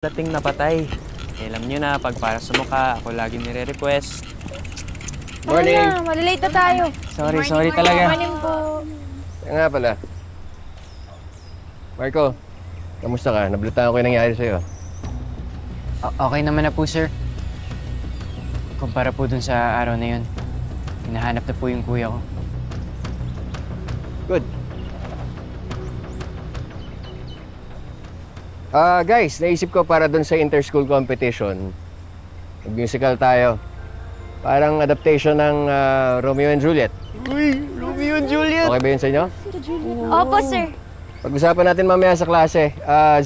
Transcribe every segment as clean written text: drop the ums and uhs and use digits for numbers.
Dating napatay. Alam nyo na, pag para sa mukha, ako lagi nire-request. Morning! Na, malilate na tayo. Sorry talaga. Morning po. Kaya nga pala. Marco, kamusta ka? Nabalitaan ko yung nangyari sa'yo. Okay naman na po, sir. Kumpara po dun sa araw na yun. Hinahanap na po yung kuya ko. Good. Guys, naisip ko para dun sa inter-school competition, mag-musical tayo. Parang adaptation ng Romeo and Juliet. Uy! Romeo and Juliet! Okay ba yun sa inyo? Opo, sir. Pag-usapan natin mamaya sa klase.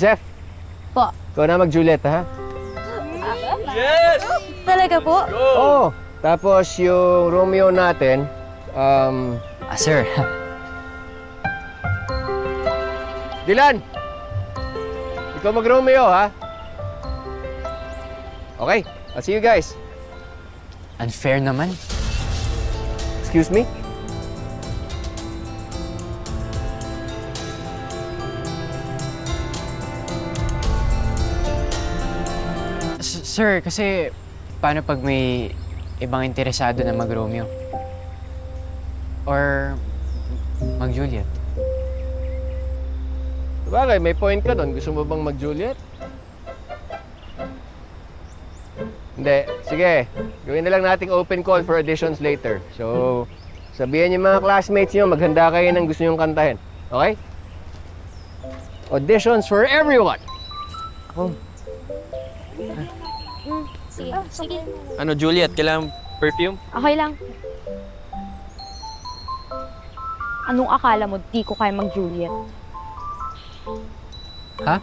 Zeph, Po. ikaw na mag-Juliet, ha? Yes! Talaga po? Oo. Tapos yung Romeo natin, Sir. Dylan! Ikaw mag-Romeo, ha? Okay, I'll see you guys. Unfair naman. Excuse me? Sir, kasi paano pag may ibang interesado na mag-Romeo? Or mag-Juliet? Sabagay, may point ka doon. Gusto mo bang mag-Juliet? Hindi. Sige. Gawin na lang nating open call for auditions later. So, sabihan yung mga classmates nyo, maghanda kayo ng gusto nyong kantahin. Okay? Auditions for everyone! Sige. Ano, Juliet? Kailangan perfume? Okay lang. Anong akala mo, di ko kaya mag-Juliet? Ha?